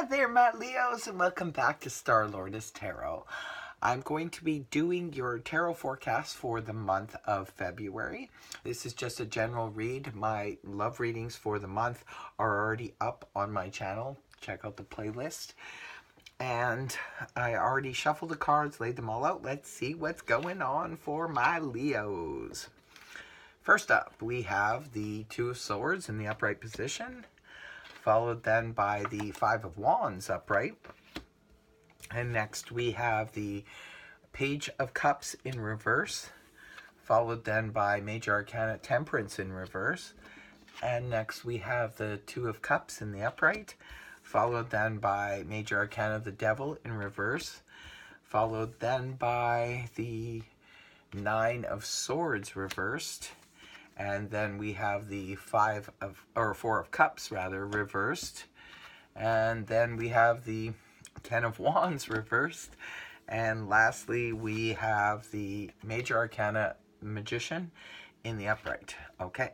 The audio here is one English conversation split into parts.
there, my Leos, and welcome back to Star Lourdes Tarot. I'm going to be doing your tarot forecast for the month of February. This is just a general read. My love readings for the month are already up on my channel. Check out the playlist. And I already shuffled the cards, laid them all out. Let's see what's going on for my Leos. First up, we have the Two of Swords in the upright position, followed then by the Five of Wands upright. And next we have the Page of Cups in reverse, followed then by Major Arcana Temperance in reverse. And next we have the Two of Cups in the upright, followed then by Major Arcana the Devil in reverse, followed then by the Nine of Swords reversed. And then we have the Four of Cups rather reversed. And then we have the Ten of Wands reversed. And lastly, we have the Major Arcana Magician in the upright. Okay,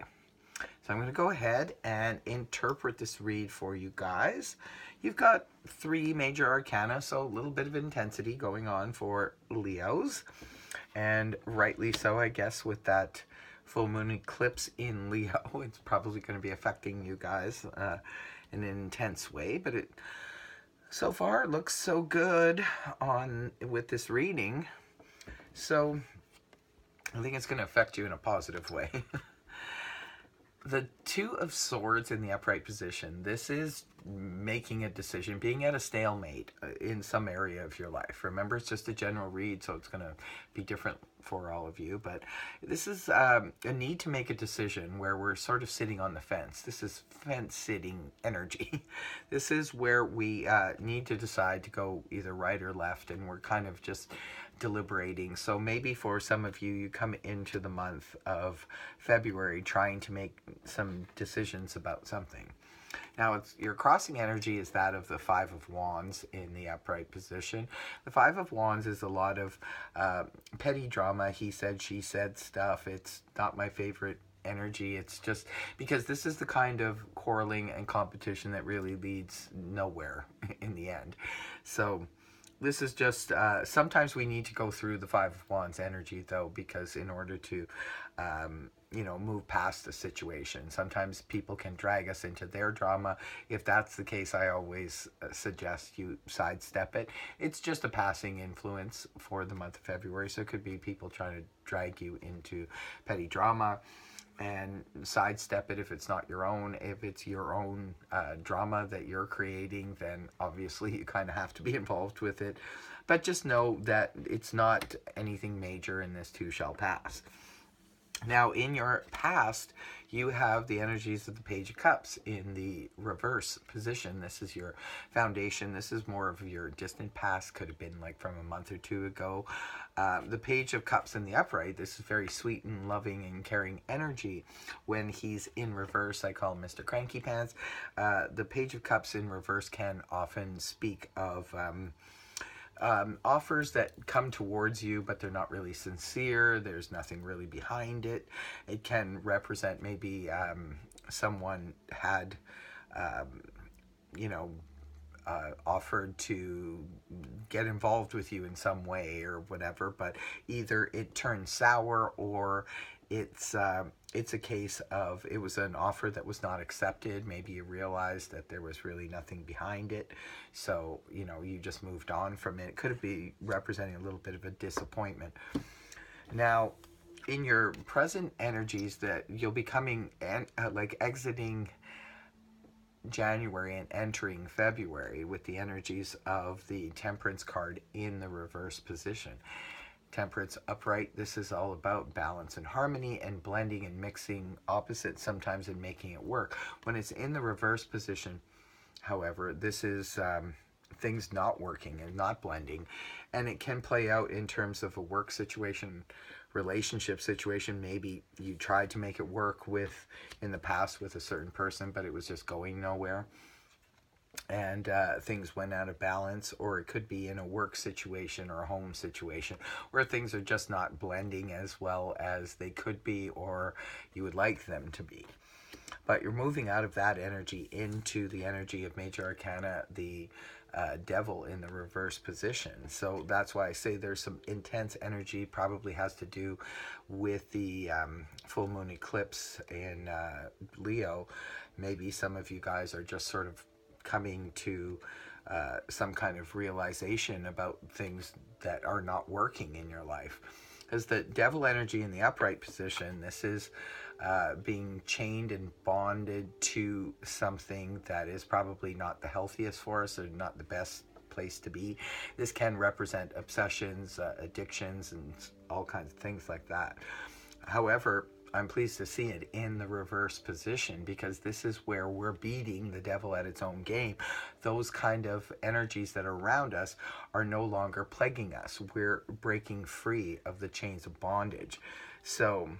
so I'm going to go ahead and interpret this read for you guys. You've got three Major Arcana, so a little bit of intensity going on for Leos. And rightly so, I guess, with that full moon eclipse in Leo. It's probably going to be affecting you guys in an intense way, but it so far it looks so good with this reading. So I think it's going to affect you in a positive way. The Two of Swords in the upright position. This is making a decision, being at a stalemate in some area of your life. Remember, it's just a general read, so it's going to be different for all of you. But this is a need to make a decision where we're sort of sitting on the fence. This is fence-sitting energy. This is where we need to decide to go either right or left, and we're kind of just deliberating. So maybe for some of you, you come into the month of February trying to make some decisions about something. Now, your crossing energy is that of the Five of Wands in the upright position. The Five of Wands is a lot of petty drama, he said, she said stuff. It's not my favorite energy. It's just because this is the kind of quarreling and competition that really leads nowhere in the end. So this is just, sometimes we need to go through the Five of Wands energy, though, because in order to, move past the situation. Sometimes people can drag us into their drama. If that's the case, I always suggest you sidestep it. It's just a passing influence for the month of February, so it could be people trying to drag you into petty drama, and sidestep it if it's not your own. If it's your own drama that you're creating, then obviously you kind of have to be involved with it. But just know that it's not anything major, and this too shall pass. Now, in your past, you have the energies of the Page of Cups in the reverse position. This is your foundation. This is more of your distant past. Could have been like from a month or two ago. The Page of Cups in the upright, this is very sweet and loving and caring energy. When he's in reverse, I call him Mr. Cranky Pants. The Page of Cups in reverse can often speak of offers that come towards you, but they're not really sincere. There's nothing really behind it. It can represent maybe someone had, offered to get involved with you in some way or whatever, but either it turned sour or it's a case of it was an offer that was not accepted. Maybe you realized that there was really nothing behind it, so you just moved on from it. It could be representing a little bit of a disappointment. Now, in your present energies, that you'll be coming and exiting January and entering February with the energies of the Temperance card in the reverse position. Temperance upright, this is all about balance and harmony and blending and mixing opposites sometimes and making it work. When it's in the reverse position, however, this is things not working and not blending, and it can play out in terms of a work situation, relationship situation. Maybe you tried to make it work in the past with a certain person, but it was just going nowhere, and things went out of balance. Or it could be in a work situation or a home situation where things are just not blending as well as they could be or you would like them to be. but you're moving out of that energy into the energy of Major Arcana, the devil in the reverse position. So that's why I say there's some intense energy, probably has to do with the full moon eclipse in Leo. Maybe some of you guys are just sort of coming to some kind of realization about things that are not working in your life. Because the devil energy in the upright position, this is being chained and bonded to something that is probably not the healthiest for us, or not the best place to be. This can represent obsessions, addictions, and all kinds of things like that. However, I'm pleased to see it in the reverse position, because this is where we're beating the devil at its own game. Those kind of energies that are around us are no longer plaguing us. We're breaking free of the chains of bondage. So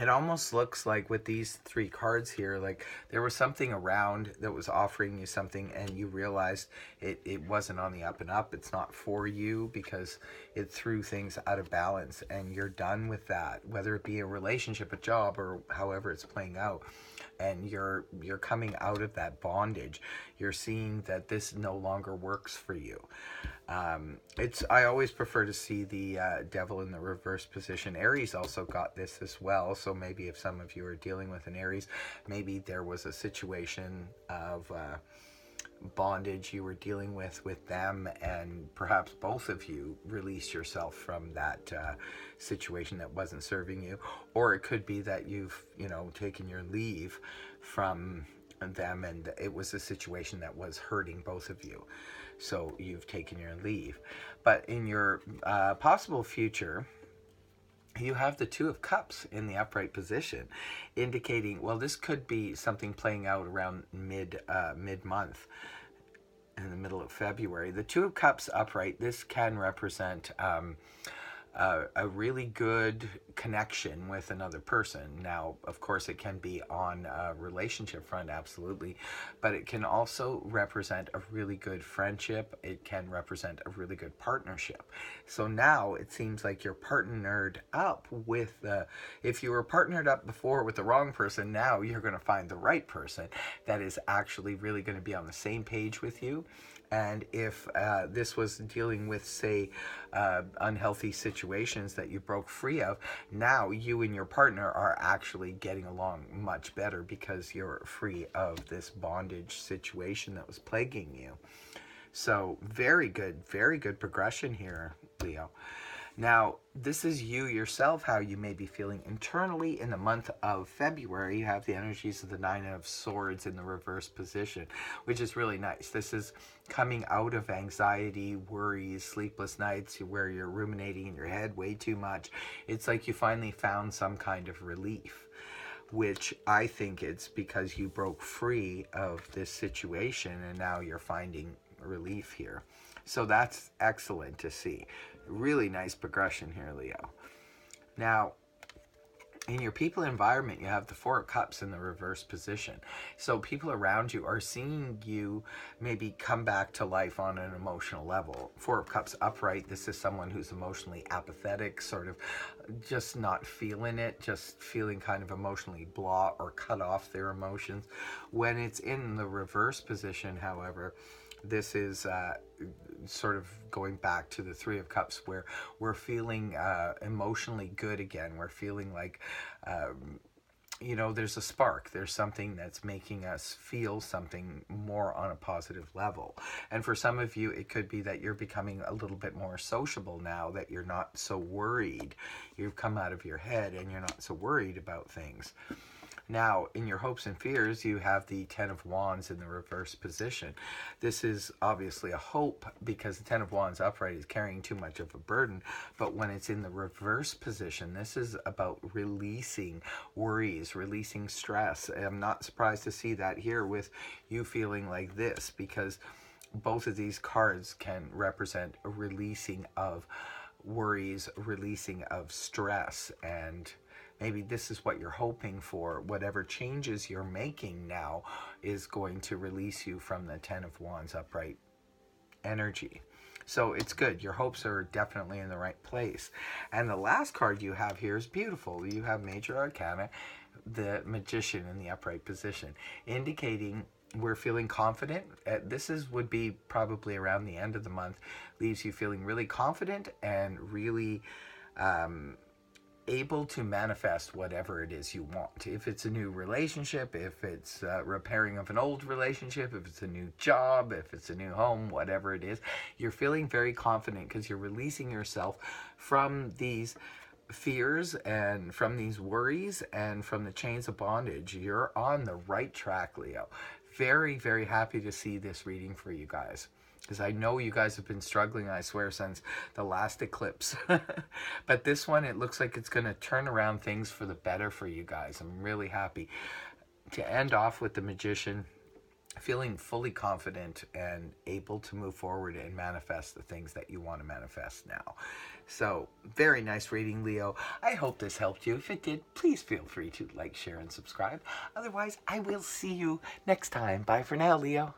it almost looks like with these 3 cards here, like there was something around that was offering you something, and you realized it wasn't on the up and up. It's not for you, because it threw things out of balance, and you're done with that, whether it be a relationship, a job, or however it's playing out. And you're coming out of that bondage. You're seeing that this no longer works for you. I always prefer to see the devil in the reverse position. Aries also got this as well. So maybe if some of you are dealing with an Aries, maybe there was a situation of bondage you were dealing with them, and perhaps both of you released yourself from that situation that wasn't serving you. Or it could be that you've taken your leave from them, and it was a situation that was hurting both of you, so you've taken your leave. But in your possible future, you have the 2 of Cups in the upright position, indicating, well, this could be something playing out around mid-month, in the middle of February. The 2 of Cups upright, this can represent a really good connection with another person. Now, of course, it can be on a relationship front, absolutely, but it can also represent a really good friendship. It can represent a really good partnership. So now it seems like you're partnered up with if you were partnered up before with the wrong person, now you're going to find the right person that is actually really going to be on the same page with you. And if this was dealing with, say, unhealthy situations that you broke free of, now you and your partner are actually getting along much better, because you're free of this bondage situation that was plaguing you. So very good progression here, Leo. Now, this is you yourself, how you may be feeling internally in the month of February. You have the energies of the 9 of Swords in the reverse position, which is really nice. This is coming out of anxiety, worries, sleepless nights, where you're ruminating in your head way too much. It's like you finally found some kind of relief, which I think it's because you broke free of this situation, and now you're finding relief here. So that's excellent to see. Really nice progression here, Leo. Now, in your people environment, you have the 4 of Cups in the reverse position. So people around you are seeing you maybe come back to life on an emotional level. 4 of Cups upright, this is someone who's emotionally apathetic, sort of just not feeling it, just feeling kind of emotionally blah or cut off their emotions. When it's in the reverse position, however, this is sort of going back to the 3 of Cups, where we're feeling emotionally good again. We're feeling like, there's a spark. There's something that's making us feel something more on a positive level. And for some of you, it could be that you're becoming a little bit more sociable now, that you're not so worried. You've come out of your head and you're not so worried about things. Now, in your hopes and fears, you have the 10 of Wands in the reverse position. This is obviously a hope, because the 10 of Wands upright is carrying too much of a burden. But when it's in the reverse position, this is about releasing worries, releasing stress. I'm not surprised to see that here with you feeling like this, because both of these cards can represent a releasing of worries, releasing of stress, and maybe this is what you're hoping for. Whatever changes you're making now is going to release you from the 10 of Wands upright energy. So it's good. Your hopes are definitely in the right place. And the last card you have here is beautiful. You have Major Arcana, the Magician in the upright position, indicating we're feeling confident. Would be probably around the end of the month, leaves you feeling really confident and really able to manifest whatever it is you want. If it's a new relationship, if it's repairing of an old relationship, if it's a new job, if it's a new home, whatever it is, you're feeling very confident because you're releasing yourself from these fears and from these worries and from the chains of bondage. You're on the right track, Leo. Very, very happy to see this reading for you guys, because I know you guys have been struggling, I swear, since the last eclipse. But this one, it looks like it's going to turn around things for the better for you guys. I'm really happy to end off with the Magician, feeling fully confident and able to move forward and manifest the things that you want to manifest now. So, very nice reading, Leo. I hope this helped you. If it did, please feel free to like, share, and subscribe. Otherwise, I will see you next time. Bye for now, Leo.